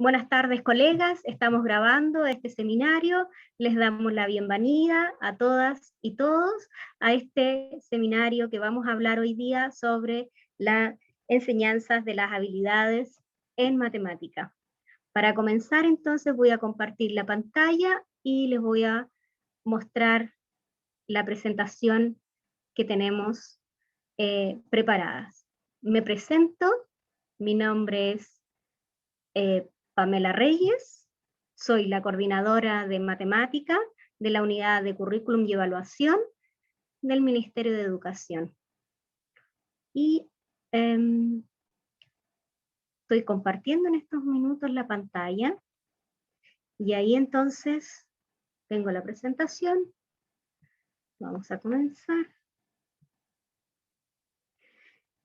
Buenas tardes, colegas. Estamos grabando este seminario. Les damos la bienvenida a todas y todos a este seminario que vamos a hablar hoy día sobre las enseñanzas de las habilidades en matemática. Para comenzar, entonces, voy a compartir la pantalla y les voy a mostrar la presentación que tenemos preparadas. Me presento. Mi nombre es Pamela Reyes, soy la coordinadora de matemática de la unidad de currículum y evaluación del Ministerio de Educación. Y estoy compartiendo en estos minutos la pantalla, y ahí entonces tengo la presentación. Vamos a comenzar.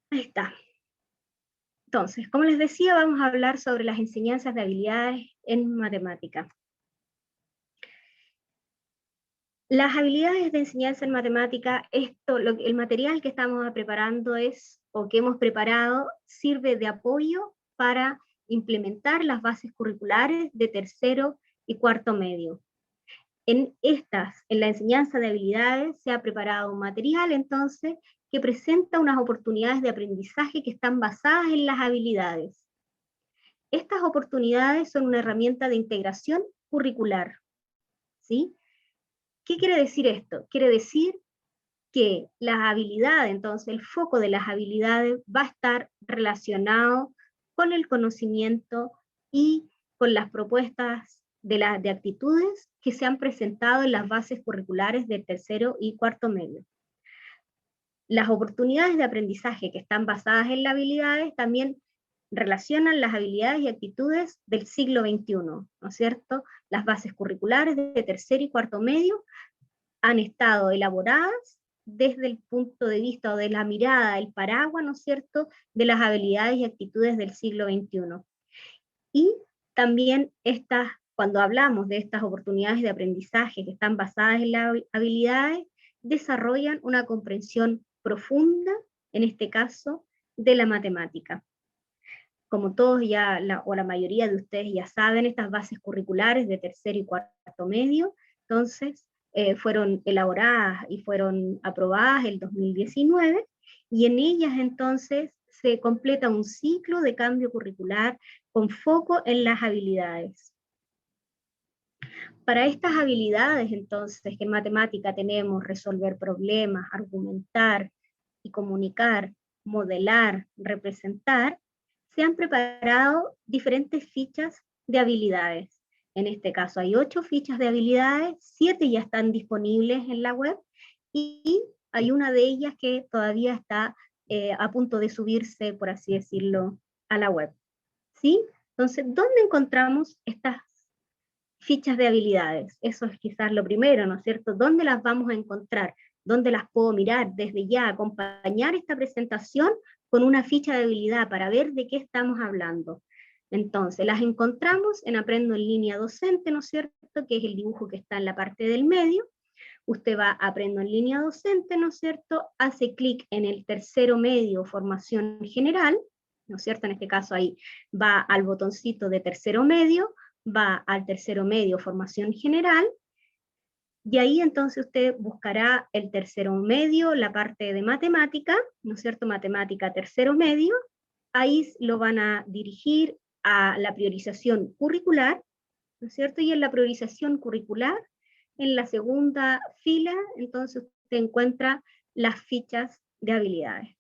Ahí está. Entonces, como les decía, vamos a hablar sobre las enseñanzas de habilidades en matemática. Las habilidades de enseñanza en matemática, el material que estamos preparando o que hemos preparado, sirve de apoyo para implementar las bases curriculares de tercero y cuarto medio. En la enseñanza de habilidades, se ha preparado un material entonces que presenta unas oportunidades de aprendizaje que están basadas en las habilidades. Estas oportunidades son una herramienta de integración curricular, ¿sí? ¿Qué quiere decir esto? Quiere decir que las habilidades, entonces el foco de las habilidades va a estar relacionado con el conocimiento y con las propuestas de actitudes que se han presentado en las bases curriculares del tercero y cuarto medio. Las oportunidades de aprendizaje que están basadas en las habilidades también relacionan las habilidades y actitudes del siglo XXI, ¿no es cierto? Las bases curriculares de tercero y cuarto medio han estado elaboradas desde el punto de vista o de la mirada, el paraguas, ¿no es cierto?, de las habilidades y actitudes del siglo XXI. Y también cuando hablamos de estas oportunidades de aprendizaje que están basadas en las habilidades, desarrollan una comprensión profunda, en este caso, de la matemática. Como todos o la mayoría de ustedes ya saben, estas bases curriculares de tercero y cuarto medio, entonces, fueron elaboradas y fueron aprobadas el 2019, y en ellas entonces se completa un ciclo de cambio curricular con foco en las habilidades. Para estas habilidades, entonces, que en matemática tenemos resolver problemas, argumentar y comunicar, modelar, representar, se han preparado diferentes fichas de habilidades. En este caso hay 8 fichas de habilidades, 7 ya están disponibles en la web, y hay una de ellas que todavía está a punto de subirse, por así decirlo, a la web. ¿Sí? Entonces, ¿dónde encontramos estas fichas de habilidades? Eso es quizás lo primero, ¿no es cierto? ¿Dónde las vamos a encontrar? ¿Dónde las puedo mirar? Desde ya, acompañar esta presentación con una ficha de habilidad para ver de qué estamos hablando. Entonces, las encontramos en Aprendo en Línea Docente, ¿no es cierto?, que es el dibujo que está en la parte del medio. Usted va a Aprendo en Línea Docente, ¿no es cierto?, hace clic en el tercero medio, Formación General, ¿no es cierto?, en este caso ahí va al botoncito de tercero medio, va al tercero medio, Formación General, y ahí entonces usted buscará el tercero medio, la parte de matemática, ¿no es cierto?, matemática tercero medio. Ahí lo van a dirigir a la priorización curricular, ¿no es cierto? Y en la priorización curricular, en la segunda fila, entonces usted encuentra las fichas de habilidades.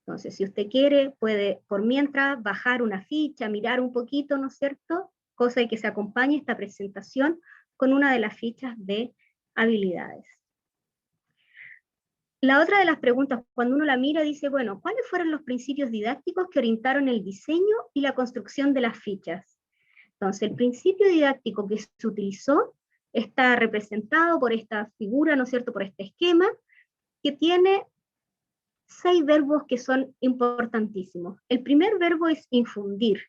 Entonces, si usted quiere, puede por mientras bajar una ficha, mirar un poquito, ¿no es cierto?, cosa de que se acompañe esta presentación con una de las fichas de habilidades. La otra de las preguntas, cuando uno la mira, dice, bueno, ¿cuáles fueron los principios didácticos que orientaron el diseño y la construcción de las fichas? Entonces, el principio didáctico que se utilizó está representado por esta figura, ¿no es cierto?, por este esquema, que tiene 6 verbos que son importantísimos. El primer verbo es infundir,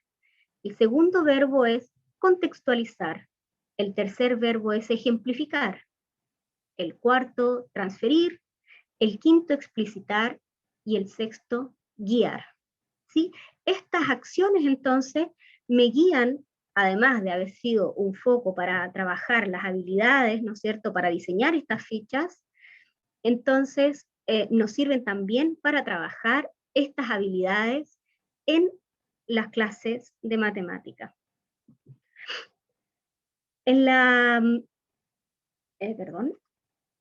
el segundo verbo es contextualizar, el tercer verbo es ejemplificar, el cuarto, transferir, el quinto, explicitar, y el sexto, guiar. ¿sí? Estas acciones entonces me guían, además de haber sido un foco para trabajar las habilidades, ¿no es cierto?, para diseñar estas fichas, entonces nos sirven también para trabajar estas habilidades en las clases de matemática. En la, perdón,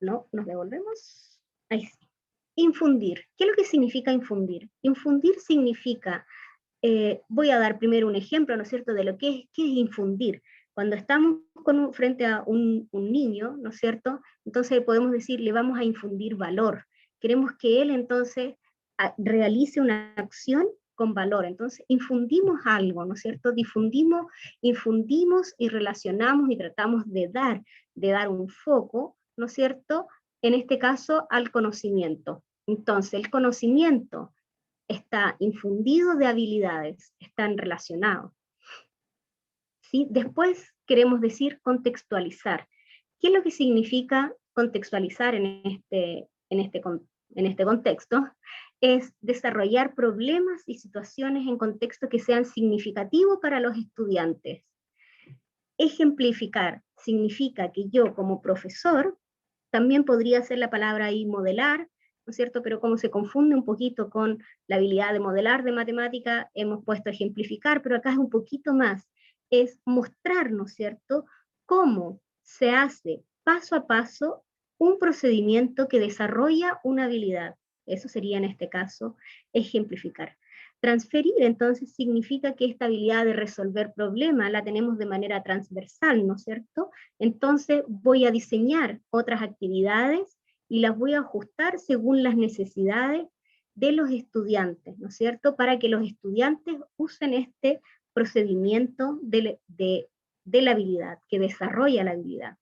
no, nos devolvemos. Ahí sí. Infundir. ¿Qué es lo que significa infundir? Infundir significa, voy a dar primero un ejemplo, ¿no es cierto?, de lo que es infundir. Cuando estamos frente a un niño, ¿no es cierto?, entonces podemos decir, le vamos a infundir valor. Queremos que él entonces realice una acción con valor. Entonces infundimos algo, ¿no es cierto?, infundimos y relacionamos y tratamos de dar un foco, ¿no es cierto?, en este caso al conocimiento. Entonces el conocimiento está infundido de habilidades, están relacionados. ¿Sí? Después queremos decir contextualizar. ¿Qué es lo que significa contextualizar en este contexto? Es desarrollar problemas y situaciones en contexto que sean significativos para los estudiantes. Ejemplificar significa que yo como profesor, también podría ser la palabra ahí modelar, ¿no es cierto? Pero como se confunde un poquito con la habilidad de modelar de matemática, hemos puesto ejemplificar, pero acá es un poquito más, es mostrar, ¿no es cierto?, cómo se hace paso a paso un procedimiento que desarrolla una habilidad. Eso sería en este caso ejemplificar. Transferir entonces significa que esta habilidad de resolver problemas la tenemos de manera transversal, ¿no es cierto? Entonces voy a diseñar otras actividades y las voy a ajustar según las necesidades de los estudiantes, ¿no es cierto? Para que los estudiantes usen este procedimiento de la habilidad, que desarrolla la habilidad.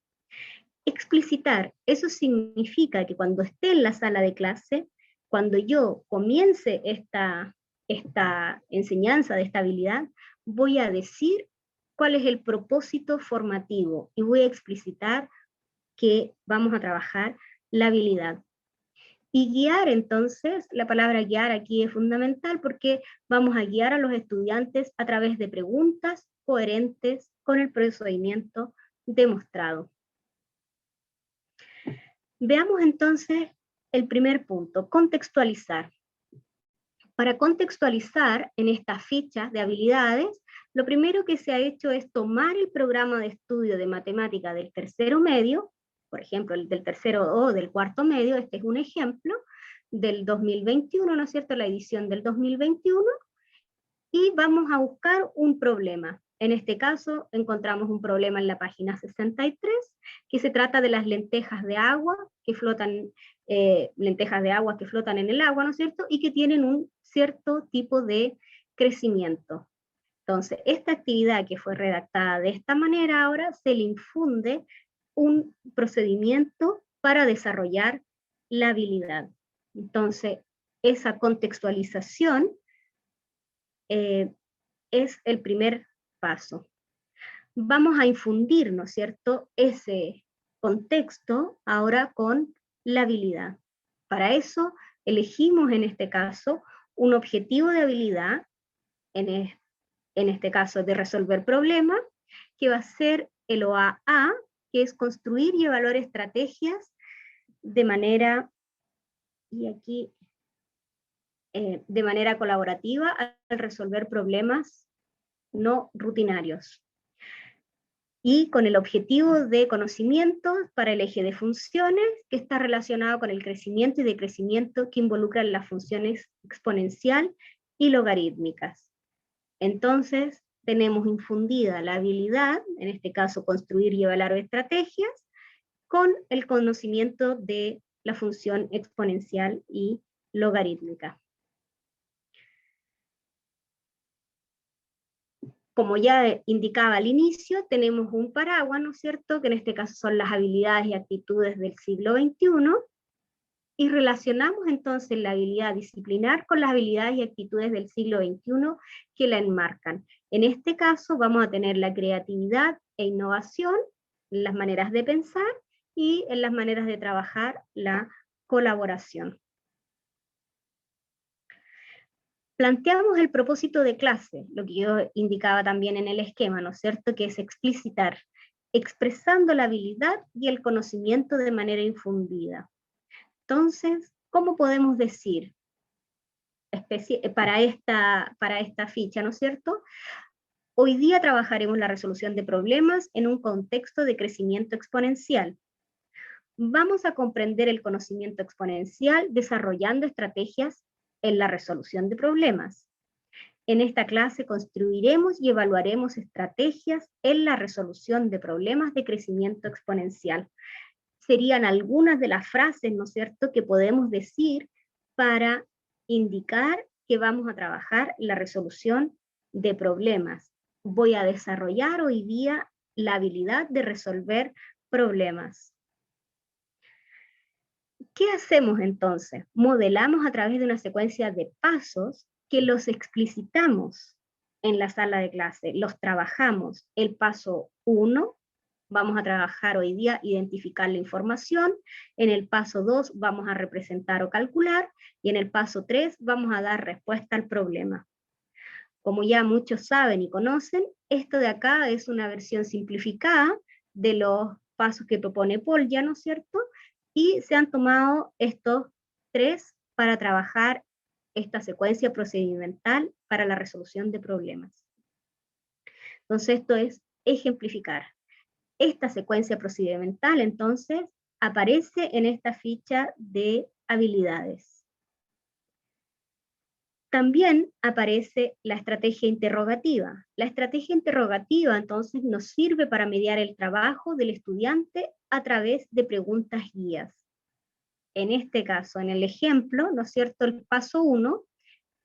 Explicitar, eso significa que cuando esté en la sala de clase, cuando yo comience esta enseñanza de esta habilidad, voy a decir cuál es el propósito formativo y voy a explicitar que vamos a trabajar la habilidad. Y guiar, entonces, la palabra guiar aquí es fundamental porque vamos a guiar a los estudiantes a través de preguntas coherentes con el procedimiento demostrado. Veamos entonces el primer punto, contextualizar. Para contextualizar en estas fichas de habilidades, lo primero que se ha hecho es tomar el programa de estudio de matemática del tercero medio, por ejemplo, el del tercero o del cuarto medio, este es un ejemplo, del 2021, ¿no es cierto?, la edición del 2021, y vamos a buscar un problema. En este caso, encontramos un problema en la página 63, que se trata de las lentejas de agua que flotan, lentejas de agua que flotan en el agua, ¿no es cierto?, y que tienen un cierto tipo de crecimiento. Entonces, esta actividad que fue redactada de esta manera ahora se le infunde un procedimiento para desarrollar la habilidad. Entonces, esa contextualización es el primer paso. Vamos a infundir, ¿no es cierto?, ese contexto ahora con la habilidad. Para eso elegimos en este caso un objetivo de habilidad, en este caso de resolver problemas, que va a ser el OAA, que es construir y evaluar estrategias de manera, y aquí, de manera colaborativa al resolver problemas no rutinarios. Y con el objetivo de conocimiento para el eje de funciones, que está relacionado con el crecimiento y decrecimiento que involucran las funciones exponencial y logarítmicas. Entonces, tenemos infundida la habilidad, en este caso construir y evaluar estrategias, con el conocimiento de la función exponencial y logarítmica. Como ya indicaba al inicio, tenemos un paraguas, ¿no es cierto?, que en este caso son las habilidades y actitudes del siglo XXI, y relacionamos entonces la habilidad disciplinar con las habilidades y actitudes del siglo XXI que la enmarcan. En este caso vamos a tener la creatividad e innovación, las maneras de pensar y en las maneras de trabajar la colaboración. Planteamos el propósito de clase, lo que yo indicaba también en el esquema, ¿no es cierto?, que es explicitar, expresando la habilidad y el conocimiento de manera infundida. Entonces, ¿cómo podemos decir para esta ficha, ¿no es cierto? Hoy día trabajaremos la resolución de problemas en un contexto de crecimiento exponencial. Vamos a comprender el conocimiento exponencial desarrollando estrategias en la resolución de problemas. En esta clase construiremos y evaluaremos estrategias en la resolución de problemas de crecimiento exponencial. Serían algunas de las frases, ¿no es cierto?, que podemos decir para indicar que vamos a trabajar la resolución de problemas. Voy a desarrollar hoy día la habilidad de resolver problemas. ¿Qué hacemos entonces? Modelamos a través de una secuencia de pasos que los explicitamos en la sala de clase, los trabajamos. El paso 1, vamos a trabajar hoy día identificar la información, en el paso 2 vamos a representar o calcular, y en el paso 3 vamos a dar respuesta al problema. Como ya muchos saben y conocen, esto de acá es una versión simplificada de los pasos que propone Paul, ¿ya no es cierto? Y se han tomado estos 3 para trabajar esta secuencia procedimental para la resolución de problemas. Entonces esto es ejemplificar. Esta secuencia procedimental entonces aparece en esta ficha de habilidades. También aparece la estrategia interrogativa. La estrategia interrogativa entonces nos sirve para mediar el trabajo del estudiante a través de preguntas guías. En este caso, en el ejemplo, ¿no es cierto?, el paso 1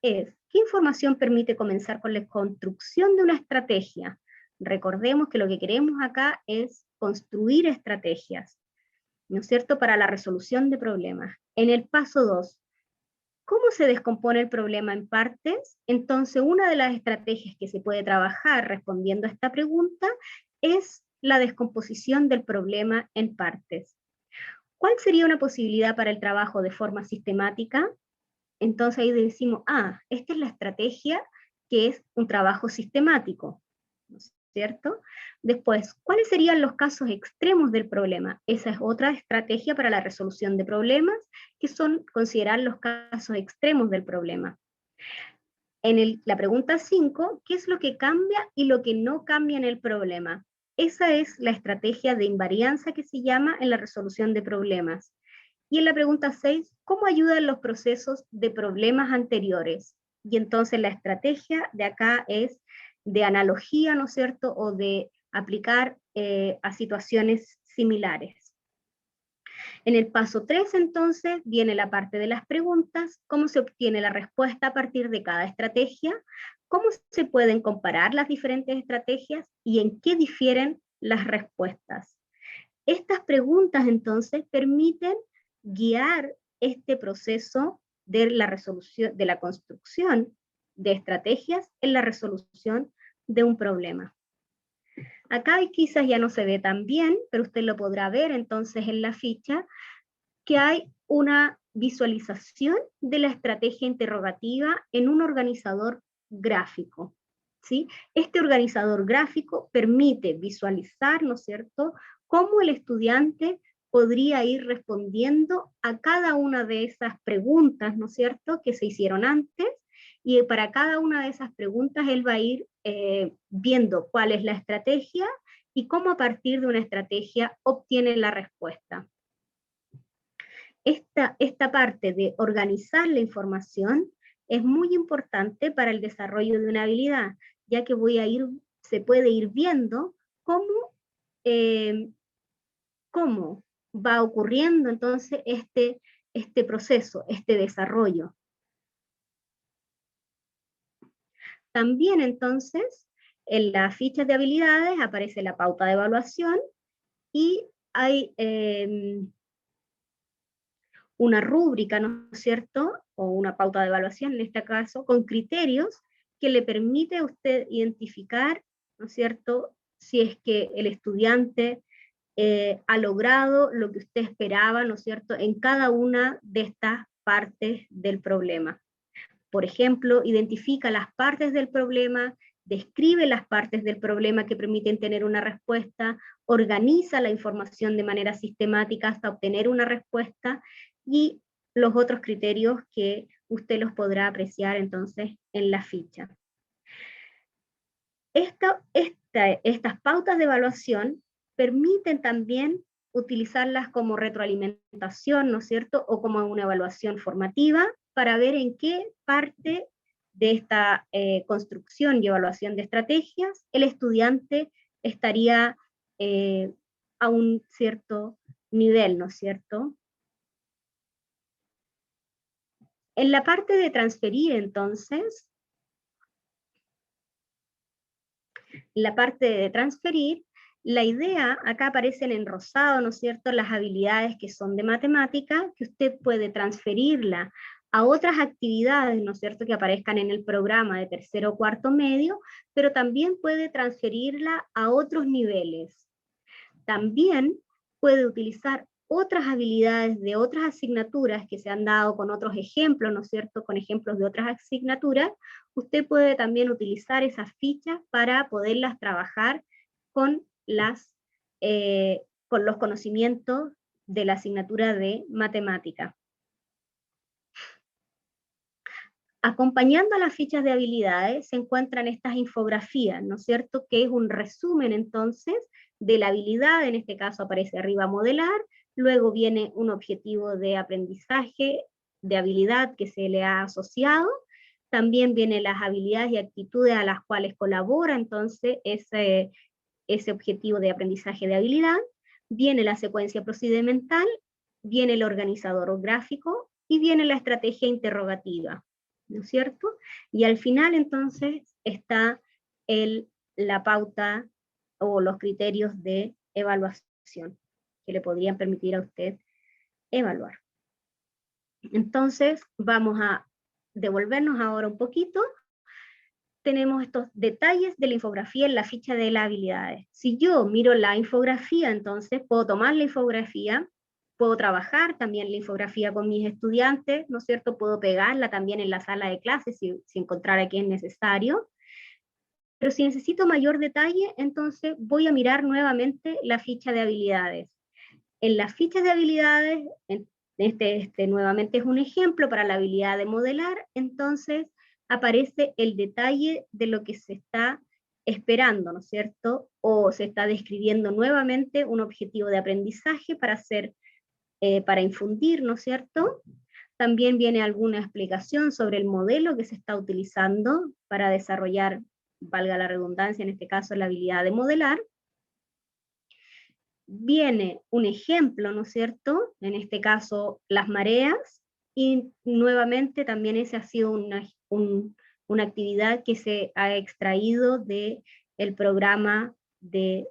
es, ¿qué información permite comenzar con la construcción de una estrategia? Recordemos que lo que queremos acá es construir estrategias, ¿no es cierto?, para la resolución de problemas. En el paso 2, ¿cómo se descompone el problema en partes? Entonces, una de las estrategias que se puede trabajar respondiendo a esta pregunta es la descomposición del problema en partes. ¿Cuál sería una posibilidad para el trabajo de forma sistemática? Entonces ahí decimos, esta es la estrategia que es un trabajo sistemático, ¿no es cierto? Después, ¿cuáles serían los casos extremos del problema? Esa es otra estrategia para la resolución de problemas, que son considerar los casos extremos del problema. En la pregunta 5, ¿qué es lo que cambia y lo que no cambia en el problema? Esa es la estrategia de invarianza que se llama en la resolución de problemas. Y en la pregunta 6, ¿cómo ayudan los procesos de problemas anteriores? Y entonces la estrategia de acá es de analogía, ¿no es cierto?, o de aplicar a situaciones similares. En el paso 3, entonces, viene la parte de las preguntas, cómo se obtiene la respuesta a partir de cada estrategia, cómo se pueden comparar las diferentes estrategias y en qué difieren las respuestas. Estas preguntas, entonces, permiten guiar este proceso de la resolución, de la construcción de estrategias en la resolución de un problema. Acá quizás ya no se ve tan bien, pero usted lo podrá ver entonces en la ficha, que hay una visualización de la estrategia interrogativa en un organizador gráfico, ¿sí? Este organizador gráfico permite visualizar, ¿no es cierto?, cómo el estudiante podría ir respondiendo a cada una de esas preguntas, ¿no es cierto?, que se hicieron antes, y para cada una de esas preguntas él va a ir viendo cuál es la estrategia y cómo a partir de una estrategia obtiene la respuesta. Esta parte de organizar la información es muy importante para el desarrollo de una habilidad, ya que se puede ir viendo cómo va ocurriendo entonces este proceso, este desarrollo. También entonces, en las fichas de habilidades aparece la pauta de evaluación y hay una rúbrica, ¿no es cierto?, o una pauta de evaluación en este caso, con criterios que le permite a usted identificar, ¿no es cierto?, si es que el estudiante ha logrado lo que usted esperaba, ¿no es cierto?, en cada una de estas partes del problema. Por ejemplo, identifica las partes del problema, describe las partes del problema que permiten tener una respuesta, organiza la información de manera sistemática hasta obtener una respuesta, y los otros criterios que usted los podrá apreciar entonces en la ficha. Estas pautas de evaluación permiten también utilizarlas como retroalimentación, ¿no es cierto?, o como una evaluación formativa para ver en qué parte de esta construcción y evaluación de estrategias el estudiante estaría a un cierto nivel, ¿no es cierto? En la parte de transferir, entonces, la idea, acá aparecen en rosado, ¿no es cierto?, las habilidades que son de matemática, que usted puede transferirla a otras actividades, ¿no es cierto?, que aparezcan en el programa de tercero o cuarto medio, pero también puede transferirla a otros niveles. También puede utilizar otras habilidades de otras asignaturas que se han dado con otros ejemplos, ¿no es cierto?, con ejemplos de otras asignaturas. Usted puede también utilizar esas fichas para poderlas trabajar con los conocimientos de la asignatura de matemática. Acompañando a las fichas de habilidades se encuentran estas infografías, ¿no es cierto?, que es un resumen entonces de la habilidad. En este caso aparece arriba modelar, luego viene un objetivo de aprendizaje, de habilidad que se le ha asociado, también vienen las habilidades y actitudes a las cuales colabora entonces ese objetivo de aprendizaje de habilidad, viene la secuencia procedimental, viene el organizador gráfico y viene la estrategia interrogativa, ¿no es cierto? Y al final entonces está la pauta o los criterios de evaluación que le podrían permitir a usted evaluar. Entonces vamos a devolvernos ahora un poquito. Tenemos estos detalles de la infografía en la ficha de las habilidades. Si yo miro la infografía, entonces puedo tomar la infografía, puedo trabajar también la infografía con mis estudiantes, ¿no es cierto? Puedo pegarla también en la sala de clases si encontrara que es necesario. Pero si necesito mayor detalle, entonces voy a mirar nuevamente la ficha de habilidades. En las fichas de habilidades, nuevamente es un ejemplo para la habilidad de modelar, entonces aparece el detalle de lo que se está esperando, ¿no es cierto? O se está describiendo nuevamente un objetivo de aprendizaje para infundir, ¿no es cierto? También viene alguna explicación sobre el modelo que se está utilizando para desarrollar, valga la redundancia, en este caso la habilidad de modelar. Viene un ejemplo, ¿no es cierto? En este caso, las mareas, y nuevamente también esa ha sido una actividad que se ha extraído del programa de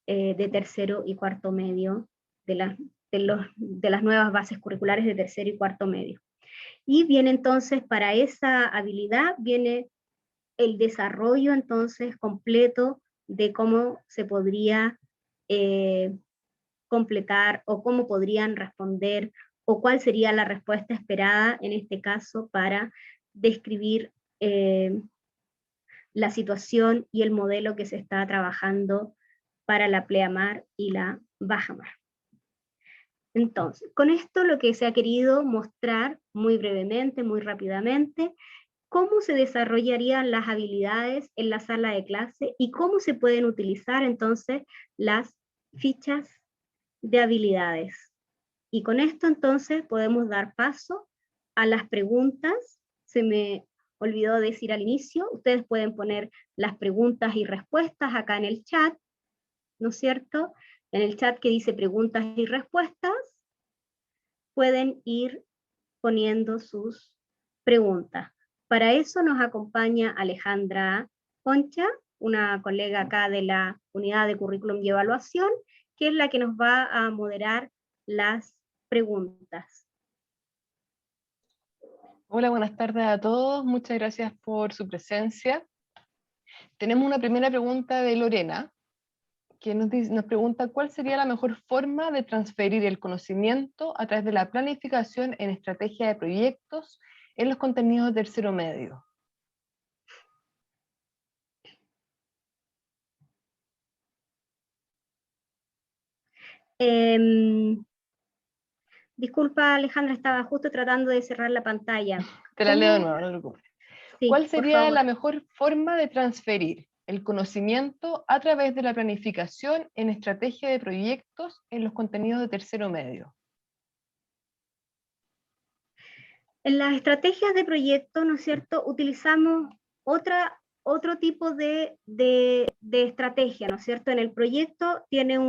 tercero y cuarto medio, de las nuevas bases curriculares de tercero y cuarto medio. Y viene entonces, para esa habilidad, viene el desarrollo entonces completo de cómo se podría completar o cómo podrían responder o cuál sería la respuesta esperada en este caso para describir la situación y el modelo que se está trabajando para la pleamar y la bajamar. Entonces, con esto lo que se ha querido mostrar muy brevemente, muy rápidamente, cómo se desarrollarían las habilidades en la sala de clase y cómo se pueden utilizar entonces las fichas de habilidades. Y con esto entonces podemos dar paso a las preguntas. Se me olvidó decir al inicio, ustedes pueden poner las preguntas y respuestas acá en el chat, ¿no es cierto? En el chat que dice preguntas y respuestas, pueden ir poniendo sus preguntas. Para eso nos acompaña Alejandra Concha, una colega acá de la unidad de currículum y evaluación, que es la que nos va a moderar las preguntas. Hola, buenas tardes a todos. Muchas gracias por su presencia. Tenemos una primera pregunta de Lorena, que nos pregunta cuál sería la mejor forma de transferir el conocimiento a través de la planificación en estrategia de proyectos en los contenidos de tercero medio? Disculpa, Alejandra, estaba justo tratando de cerrar la pantalla. Te la leo de nuevo, no te preocupes. Sí, ¿Cuál por sería favor. la mejor forma de transferir el conocimiento a través de la planificación en estrategia de proyectos en los contenidos de tercero medio? En las estrategias de proyecto, ¿no es cierto?, utilizamos otro tipo de estrategia, ¿no es cierto? En el proyecto tiene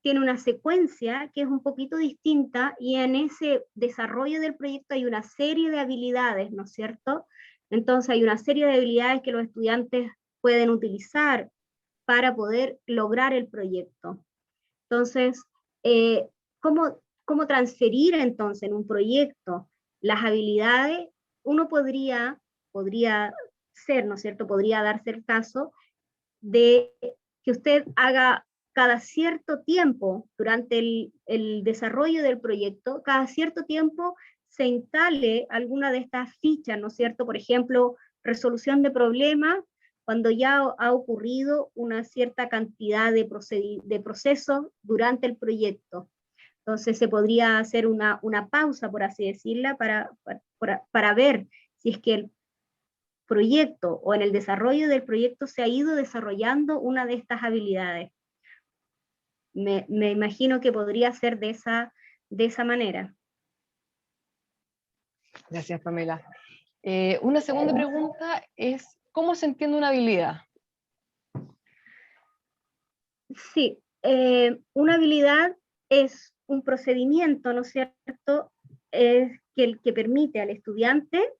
tiene una secuencia que es un poquito distinta y en ese desarrollo del proyecto hay una serie de habilidades, ¿no es cierto? Entonces hay una serie de habilidades que los estudiantes pueden utilizar para poder lograr el proyecto. Entonces, eh, ¿cómo transferir entonces en un proyecto las habilidades? Uno podría ser, ¿no es cierto? Podría darse el caso de que usted haga cada cierto tiempo, durante el desarrollo del proyecto, cada cierto tiempo se instale alguna de estas fichas, ¿no es cierto? Por ejemplo, resolución de problemas, cuando ya ha ocurrido una cierta cantidad de procesos durante el proyecto. Entonces se podría hacer una pausa, por así decirla, para ver si es que el proyecto o en el desarrollo del proyecto se ha ido desarrollando una de estas habilidades. Me imagino que podría ser de esa manera. Gracias, Pamela. Una segunda pregunta es, ¿cómo se entiende una habilidad? Sí, una habilidad es un procedimiento, ¿no es cierto?, que permite al estudiante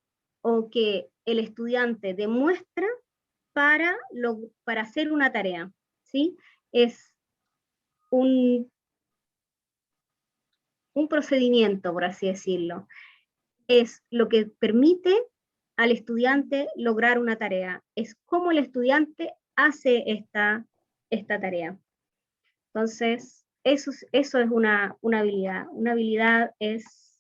o que el estudiante demuestra para hacer una tarea, ¿sí? Es un procedimiento, por así decirlo. Es lo que permite al estudiante lograr una tarea. Es cómo el estudiante hace esta tarea. Entonces, eso es una habilidad. Una habilidad es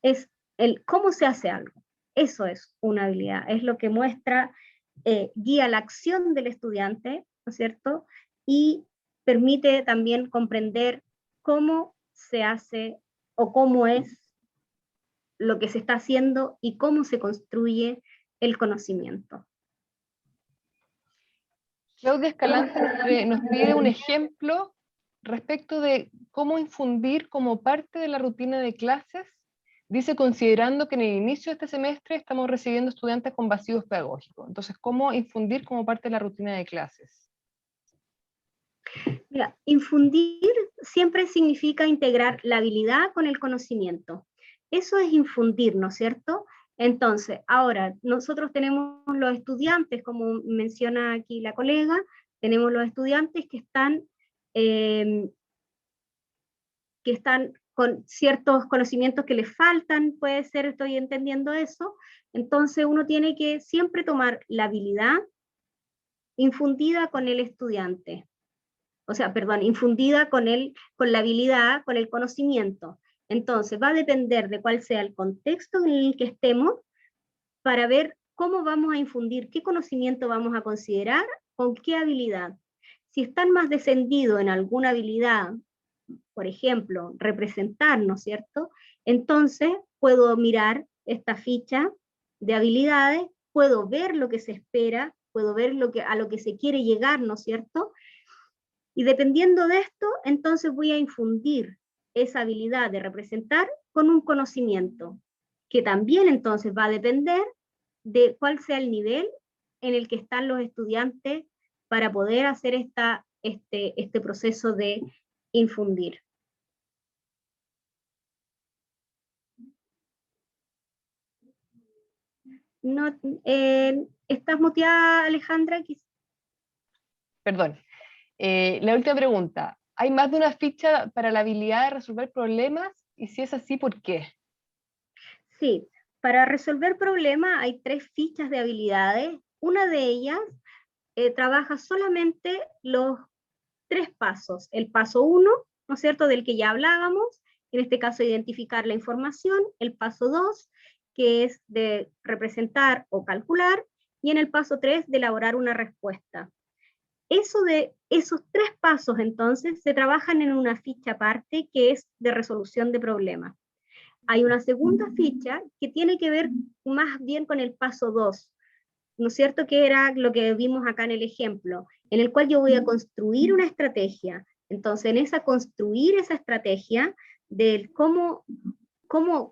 es el cómo se hace algo. Eso es una habilidad. Es lo que muestra, guía la acción del estudiante, ¿no es cierto? Y permite también comprender cómo se hace o cómo es lo que se está haciendo y cómo se construye el conocimiento. Claudia Escalante nos pide un ejemplo respecto de cómo infundir como parte de la rutina de clases. Dice, considerando que en el inicio de este semestre estamos recibiendo estudiantes con vacíos pedagógicos. Entonces, ¿cómo infundir como parte de la rutina de clases? Mira, infundir siempre significa integrar la habilidad con el conocimiento. Eso es infundir, ¿no es cierto? Entonces, ahora, nosotros tenemos los estudiantes, como menciona aquí la colega, tenemos los estudiantes eh, que están con ciertos conocimientos que les faltan, puede ser, estoy entendiendo eso. Entonces, uno tiene que siempre tomar la habilidad infundida con el estudiante. O sea, perdón, infundida con la habilidad, con el conocimiento. Entonces, va a depender de cuál sea el contexto en el que estemos para ver cómo vamos a infundir, qué conocimiento vamos a considerar, con qué habilidad. Si están más descendidos en alguna habilidad, por ejemplo, representar, ¿no es cierto? Entonces, puedo mirar esta ficha de habilidades, puedo ver lo que se espera, puedo ver a lo que se quiere llegar, ¿no es cierto? Y dependiendo de esto, entonces voy a infundir esa habilidad de representar con un conocimiento, que también entonces va a depender de cuál sea el nivel en el que están los estudiantes para poder hacer este proceso de infundir. No, ¿estás muteada, Alejandra? Perdón. La última pregunta. ¿Hay más de una ficha para la habilidad de resolver problemas? Y si es así, ¿por qué? Sí, para resolver problemas hay 3 fichas de habilidades. Una de ellas trabaja solamente tres pasos. El paso 1, ¿no es cierto?, del que ya hablábamos, en este caso identificar la información, el paso 2, que es de representar o calcular, y en el paso 3, de elaborar una respuesta. Esos tres pasos, entonces, se trabajan en una ficha aparte que es de resolución de problemas. Hay una segunda ficha que tiene que ver más bien con el paso 2, ¿no es cierto?, que era lo que vimos acá en el ejemplo, en el cual yo voy a construir una estrategia. Entonces, en esa construir esa estrategia, del cómo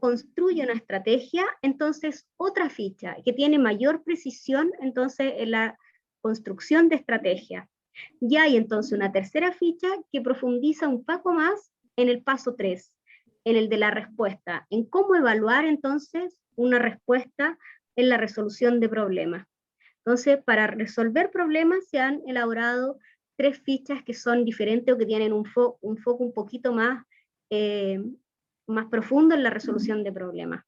construye una estrategia, entonces otra ficha que tiene mayor precisión, entonces en la construcción de estrategia. Y hay entonces una tercera ficha que profundiza un poco más en el paso 3, en el de la respuesta, en cómo evaluar entonces una respuesta en la resolución de problemas. Entonces, para resolver problemas se han elaborado tres fichas que son diferentes o que tienen un foco un poquito más, más profundo en la resolución de problemas.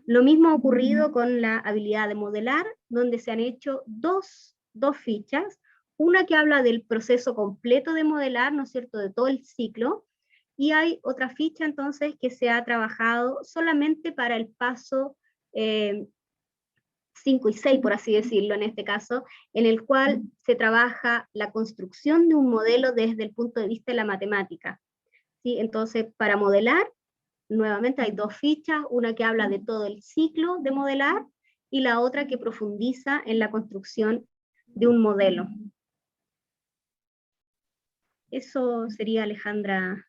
Lo mismo ha ocurrido con la habilidad de modelar, donde se han hecho dos fichas, una que habla del proceso completo de modelar, ¿no es cierto?, de todo el ciclo, y hay otra ficha entonces que se ha trabajado solamente para el paso 5 y 6, por así decirlo, en este caso, en el cual se trabaja la construcción de un modelo desde el punto de vista de la matemática. ¿Sí? Entonces, para modelar, nuevamente hay dos fichas, una que habla de todo el ciclo de modelar y la otra que profundiza en la construcción de un modelo. Eso sería, Alejandra.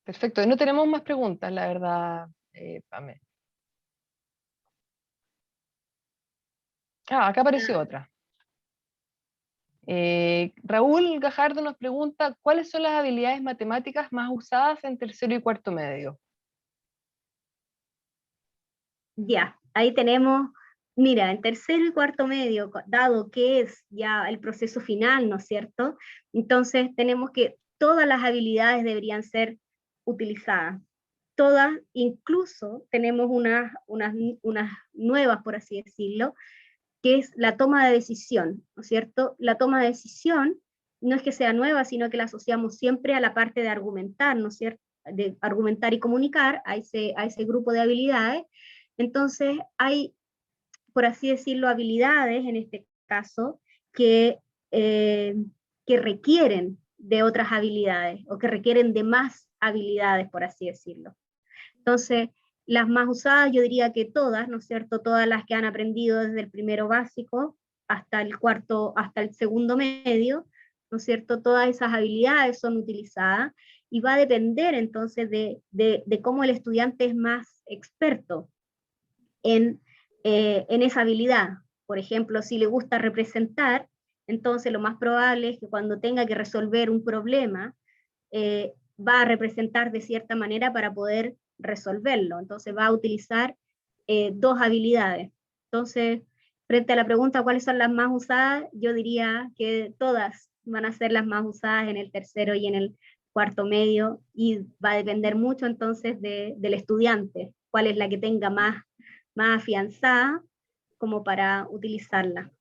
Perfecto, no tenemos más preguntas, la verdad, Pame. Acá apareció otra. Raúl Gajardo nos pregunta, ¿cuáles son las habilidades matemáticas más usadas en tercero y cuarto medio? Ya, ahí tenemos, mira, en tercero y cuarto medio, dado que es ya el proceso final, ¿no es cierto? Entonces tenemos que todas las habilidades deberían ser utilizadas. Todas, incluso tenemos unas nuevas, por así decirlo, que es la toma de decisión, ¿no es cierto? La toma de decisión no es que sea nueva, sino que la asociamos siempre a la parte de argumentar, ¿no es cierto? De argumentar y comunicar, a ese grupo de habilidades. Entonces hay, por así decirlo, habilidades en este caso que, eh, que requieren de otras habilidades o que requieren de más habilidades, por así decirlo. Entonces, las más usadas, yo diría que todas, ¿no es cierto? Todas las que han aprendido desde el primero básico hasta el cuarto, hasta el segundo medio, ¿no es cierto? Todas esas habilidades son utilizadas y va a depender entonces de cómo el estudiante es más experto en esa habilidad. Por ejemplo, si le gusta representar, entonces lo más probable es que cuando tenga que resolver un problema, va a representar de cierta manera para poder resolverlo. Entonces va a utilizar dos habilidades. Entonces, frente a la pregunta ¿cuáles son las más usadas? Yo diría que todas van a ser las más usadas en el tercero y en el cuarto medio, y va a depender mucho entonces del estudiante, cuál es la que tenga más afianzada como para utilizarla.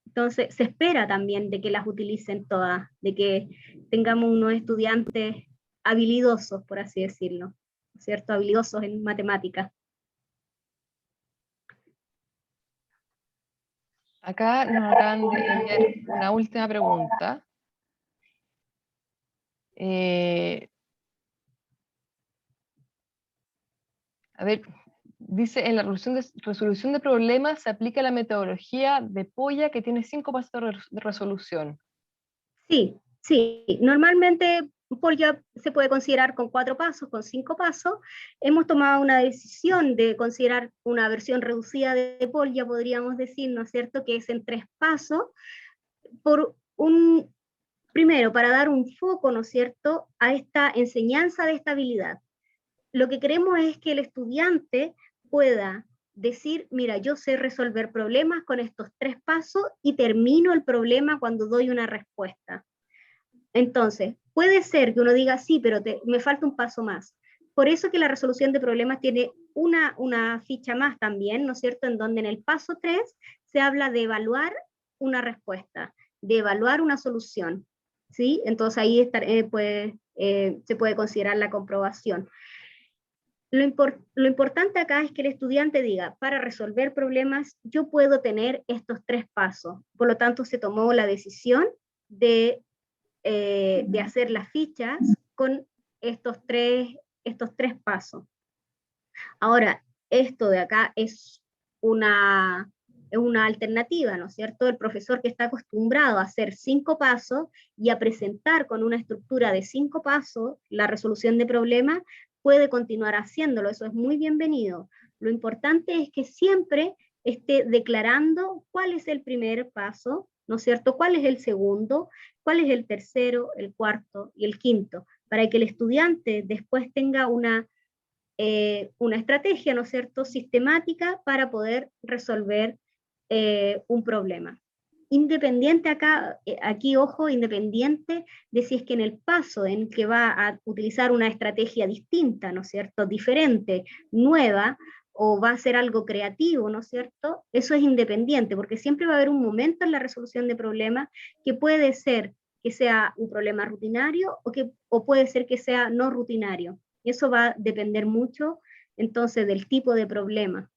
Entonces, se espera también de que las utilicen todas, de que tengamos unos estudiantes habilidosos, por así decirlo, ¿cierto? Habilidosos en matemáticas. Acá nos acaban de enviar una última pregunta. A ver, dice, en la resolución de problemas se aplica la metodología de Polya que tiene 5 pasos de resolución. Sí, sí, normalmente Polya se puede considerar con 4 pasos, con 5 pasos. Hemos tomado una decisión de considerar una versión reducida de Polya, podríamos decir, ¿no es cierto?, que es en 3 pasos, primero, para dar un foco, ¿no es cierto?, a esta enseñanza de estabilidad. Lo que queremos es que el estudiante pueda decir, mira, yo sé resolver problemas con estos 3 pasos y termino el problema cuando doy una respuesta. Entonces, puede ser que uno diga, sí, pero me falta un paso más. Por eso que la resolución de problemas tiene una ficha más también, ¿no es cierto?, en donde en el paso 3 se habla de evaluar una respuesta, de evaluar una solución. ¿sí? Entonces ahí se puede considerar la comprobación. Lo importante acá es que el estudiante diga, para resolver problemas, yo puedo tener estos 3 pasos. Por lo tanto, se tomó la decisión de hacer las fichas con estos tres pasos. Ahora, esto de acá es una alternativa, ¿no es cierto? El profesor que está acostumbrado a hacer 5 pasos y a presentar con una estructura de 5 pasos la resolución de problemas, puede continuar haciéndolo, eso es muy bienvenido. Lo importante es que siempre esté declarando cuál es el primer paso, ¿no es cierto? ¿Cuál es el segundo? ¿Cuál es el tercero, el cuarto y el quinto? Para que el estudiante después tenga una estrategia, ¿no es cierto?, sistemática para poder resolver un problema. Independiente acá, aquí ojo, independiente de si es que en el paso en que va a utilizar una estrategia distinta, ¿no es cierto?, diferente, nueva, o va a ser algo creativo, ¿no es cierto? Eso es independiente, porque siempre va a haber un momento en la resolución de problemas que puede ser que sea un problema rutinario o puede ser que sea no rutinario. Y eso va a depender mucho entonces del tipo de problema.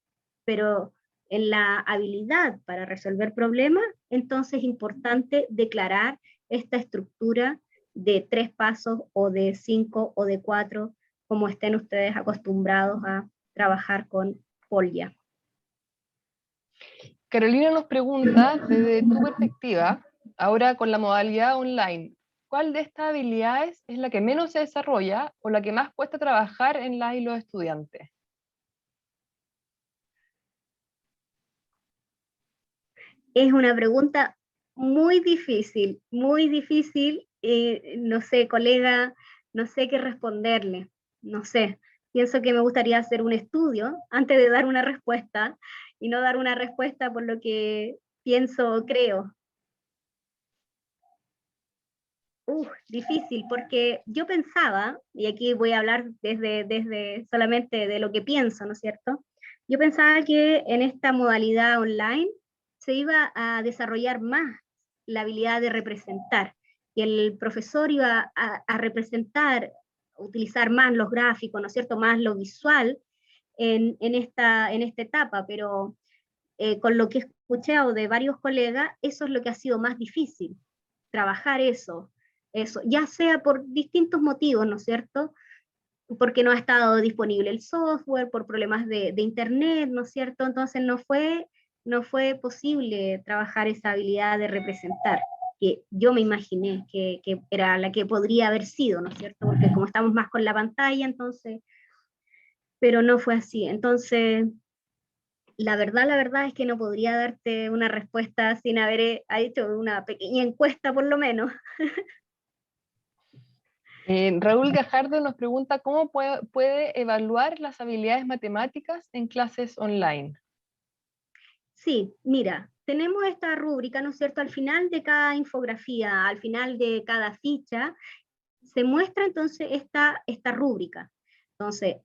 Pero en la habilidad para resolver problemas, entonces es importante declarar esta estructura de 3 pasos o de 5 o de 4, como estén ustedes acostumbrados a trabajar con Polya. Carolina nos pregunta, desde tu perspectiva, ahora con la modalidad online, ¿cuál de estas habilidades es la que menos se desarrolla o la que más cuesta trabajar en la y los estudiantes? Es una pregunta muy difícil, no sé, colega, no sé qué responderle, no sé. Pienso que me gustaría hacer un estudio antes de dar una respuesta y no dar una respuesta por lo que pienso o creo. Difícil, porque yo pensaba, y aquí voy a hablar desde solamente de lo que pienso, ¿no es cierto? Yo pensaba que en esta modalidad online se iba a desarrollar más la habilidad de representar, que el profesor iba a representar, utilizar más los gráficos, ¿no es cierto? Más lo visual en esta etapa, pero con lo que he escuchado de varios colegas, eso es lo que ha sido más difícil, trabajar eso, ya sea por distintos motivos, ¿no es cierto? Porque no ha estado disponible el software, por problemas de internet, ¿no es cierto? Entonces no fue posible trabajar esa habilidad de representar, que yo me imaginé que era la que podría haber sido, ¿no es cierto? Porque como estamos más con la pantalla, entonces, pero no fue así. Entonces, la verdad es que no podría darte una respuesta sin haber hecho una pequeña encuesta por lo menos. Raúl Gajardo nos pregunta cómo puede evaluar las habilidades matemáticas en clases online. Sí, mira, tenemos esta rúbrica, ¿no es cierto? Al final de cada infografía, al final de cada ficha, se muestra entonces esta rúbrica. Entonces,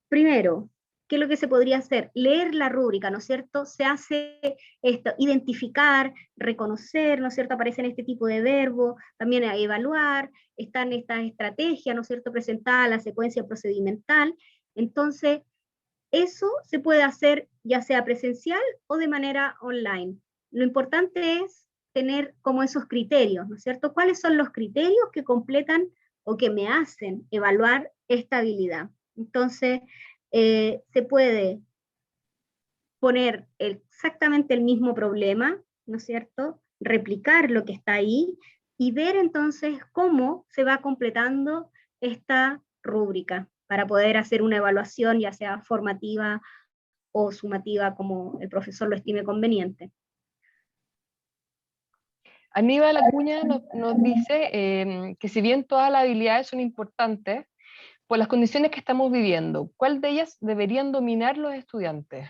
primero, ¿qué es lo que se podría hacer? Leer la rúbrica, ¿no es cierto? Se hace esto, identificar, reconocer, ¿no es cierto? Aparecen este tipo de verbos, también a evaluar, están estas estrategias, ¿no es cierto? Presentada la secuencia procedimental. Entonces, eso se puede hacer ya sea presencial o de manera online. Lo importante es tener como esos criterios, ¿no es cierto? ¿Cuáles son los criterios que completan o que me hacen evaluar esta habilidad? Entonces, se puede poner exactamente el mismo problema, ¿no es cierto? Replicar lo que está ahí y ver entonces cómo se va completando esta rúbrica para poder hacer una evaluación, ya sea formativa o sumativa, como el profesor lo estime conveniente. Aníbal Acuña nos dice que si bien todas las habilidades son importantes, por las condiciones que estamos viviendo, ¿cuál de ellas deberían dominar los estudiantes?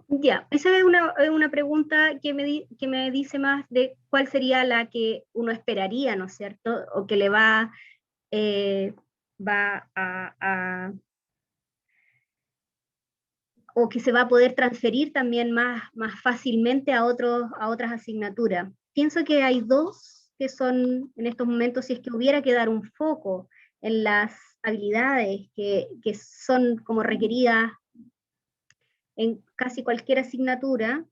Ya, esa es una pregunta que me dice más de cuál sería la que uno esperaría, ¿no es cierto? O que le va o que se va a poder transferir también más fácilmente a otras asignaturas. pienso que hay dos que son, en estos momentos, si es que hubiera que dar un foco en las habilidades que son como requeridas en casi cualquier asignatura,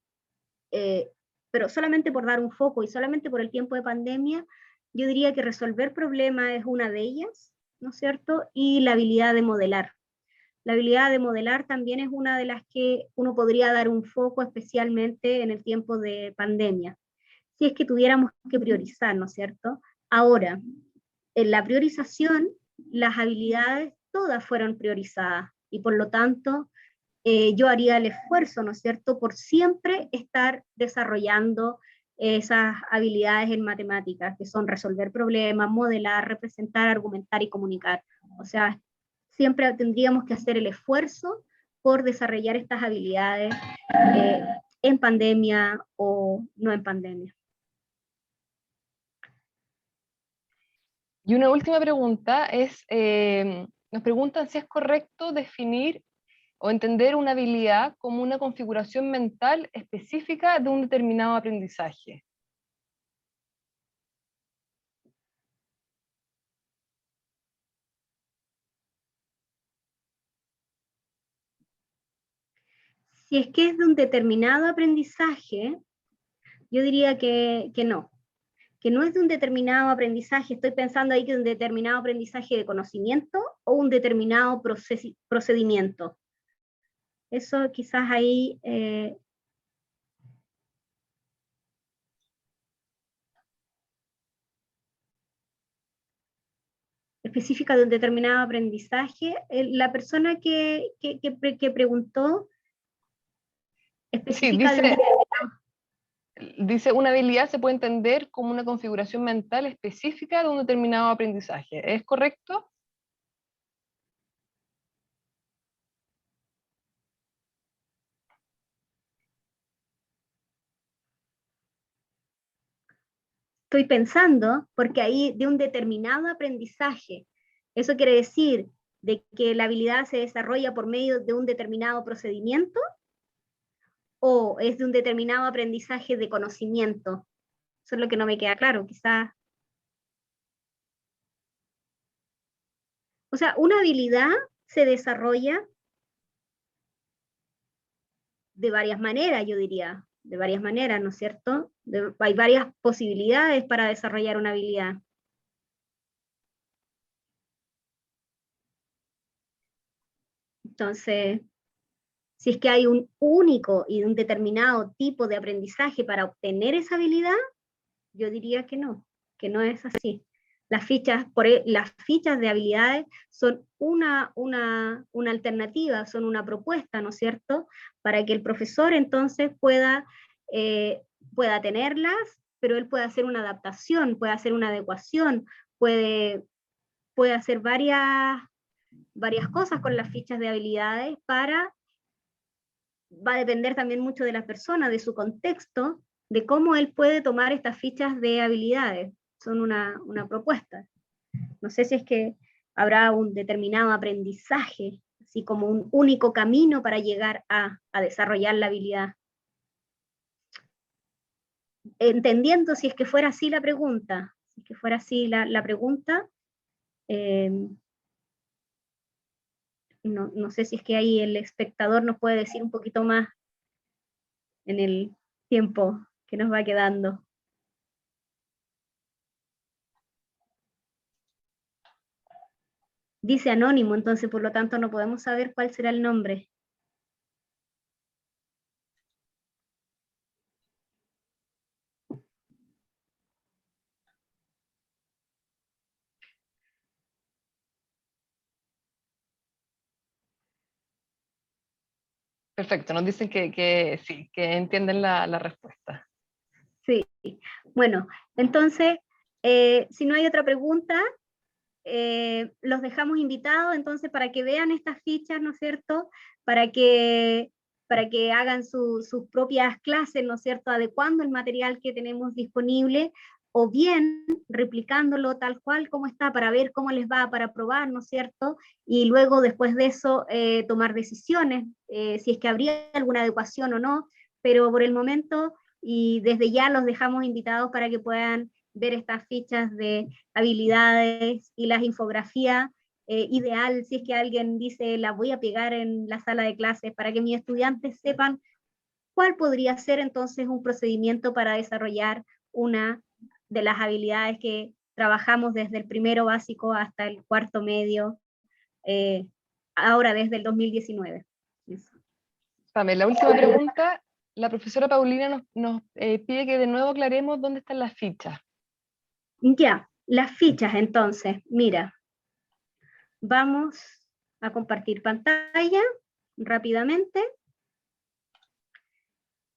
eh, pero solamente por dar un foco y solamente por el tiempo de pandemia, yo diría que resolver problemas es una de ellas, ¿no es cierto? Y la habilidad de modelar. La habilidad de modelar también es una de las que uno podría dar un foco especialmente en el tiempo de pandemia, si es que tuviéramos que priorizar, ¿no es cierto? Ahora, en la priorización, las habilidades todas fueron priorizadas y por lo tanto yo haría el esfuerzo, ¿no es cierto?, por siempre estar desarrollando esas habilidades en matemáticas, que son resolver problemas, modelar, representar, argumentar y comunicar. O sea, siempre tendríamos que hacer el esfuerzo por desarrollar estas habilidades eh, en pandemia o no en pandemia. Y una última pregunta es, nos preguntan si es correcto definir o entender una habilidad como una configuración mental específica de un determinado aprendizaje. Si es que es de un determinado aprendizaje, yo diría que no es de un determinado aprendizaje, estoy pensando ahí que es un determinado aprendizaje de conocimiento o un determinado procedimiento. Eso quizás ahí específica de un determinado aprendizaje. La persona que preguntó Sí, específica de un... dice, una habilidad se puede entender como una configuración mental específica de un determinado aprendizaje. ¿Es correcto? Estoy pensando, porque ahí de un determinado aprendizaje, eso quiere decir de que la habilidad se desarrolla por medio de un determinado procedimiento o es de un determinado aprendizaje de conocimiento. Eso es lo que no me queda claro, quizás. O sea, una habilidad se desarrolla de varias maneras, yo diría, de varias maneras, ¿no es cierto? Hay varias posibilidades para desarrollar una habilidad. Entonces, si es que hay un único y un determinado tipo de aprendizaje para obtener esa habilidad, yo diría que no es así. Las fichas de habilidades son una alternativa, son una propuesta, ¿no es cierto?, para que el profesor entonces eh, pueda tenerlas, pero él puede hacer una adaptación, puede hacer una adecuación, puede, puede hacer varias cosas con las fichas de habilidades va a depender también mucho de la persona, de su contexto, de cómo él puede tomar estas fichas de habilidades. Son una propuesta. No sé si es que habrá un determinado aprendizaje, así como un único camino para llegar a desarrollar la habilidad. Entendiendo si es que fuera así la pregunta, si es que fuera así la pregunta, eh, no sé si es que ahí el espectador nos puede decir un poquito más en el tiempo que nos va quedando. Dice anónimo, entonces por lo tanto no podemos saber cuál será el nombre. Perfecto, nos dicen que sí, que entienden la respuesta. Sí, bueno, entonces, si no hay otra pregunta, los dejamos invitados entonces para que vean estas fichas, ¿no es cierto? Para que hagan sus propias clases, ¿no es cierto? Adecuando el material que tenemos disponible o bien replicándolo tal cual como está para ver cómo les va, para probar, ¿no es cierto? Y luego después de eso tomar decisiones, si es que habría alguna adecuación o no, pero por el momento y desde ya los dejamos invitados para que puedan ver estas fichas de habilidades y las infografías. Ideal si es que alguien dice la voy a pegar en la sala de clases para que mis estudiantes sepan cuál podría ser entonces un procedimiento para desarrollar una de las habilidades que trabajamos desde el primero básico hasta el cuarto medio, ahora desde el 2019. Eso. Pame, la última pregunta, la profesora Paulina nos pide que de nuevo aclaremos dónde están las fichas. Ya, las fichas entonces, mira, vamos a compartir pantalla rápidamente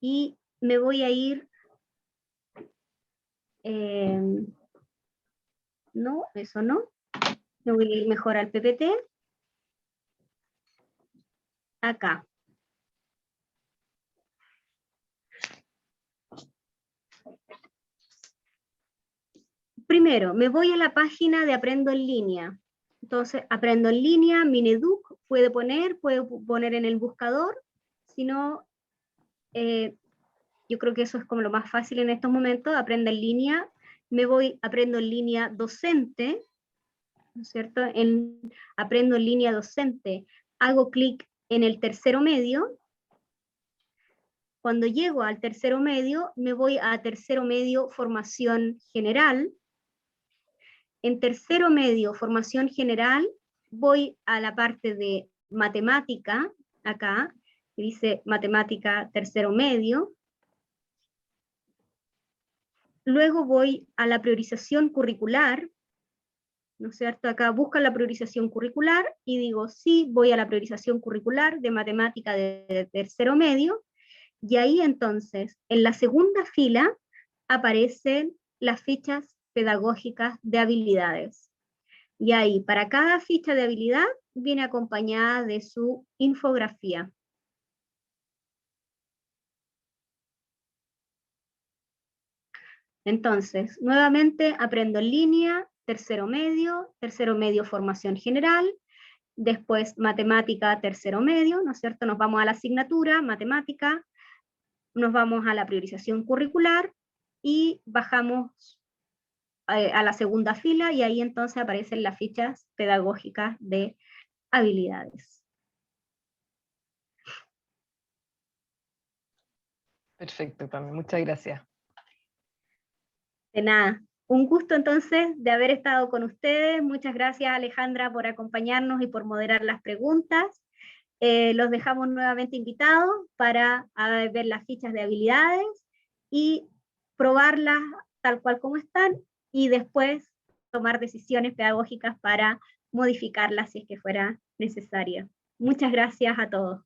y me voy a ir, no, eso no, me voy a ir mejor al PPT, acá. Primero, me voy a la página de Aprendo en Línea. Entonces, Aprendo en Línea, Mineduc, puede poner en el buscador, si no, yo creo que eso es como lo más fácil en estos momentos, Aprendo en Línea, me voy Aprendo en Línea Docente, ¿no es cierto? En Aprendo en Línea Docente, hago clic en el tercero medio. Cuando llego al tercero medio, me voy a tercero medio Formación General. En tercero medio, formación general, voy a la parte de matemática, acá, que dice matemática tercero medio. Luego voy a la priorización curricular, ¿no es cierto? Acá busca la priorización curricular y digo, sí, voy a la priorización curricular de matemática de tercero medio, y ahí entonces, en la segunda fila, aparecen las fichas pedagógicas de habilidades. Y ahí, para cada ficha de habilidad, viene acompañada de su infografía. Entonces, nuevamente, Aprendo en Línea, tercero medio formación general, después matemática, tercero medio, ¿no es cierto? Nos vamos a la asignatura, matemática, nos vamos a la priorización curricular y bajamos a la segunda fila y ahí entonces aparecen las fichas pedagógicas de habilidades. Perfecto, Pame, muchas gracias. De nada. Un gusto entonces de haber estado con ustedes. Muchas gracias, Alejandra, por acompañarnos y por moderar las preguntas. Los dejamos nuevamente invitados para ver las fichas de habilidades y probarlas tal cual como están y después tomar decisiones pedagógicas para modificarlas si es que fuera necesario. Muchas gracias a todos.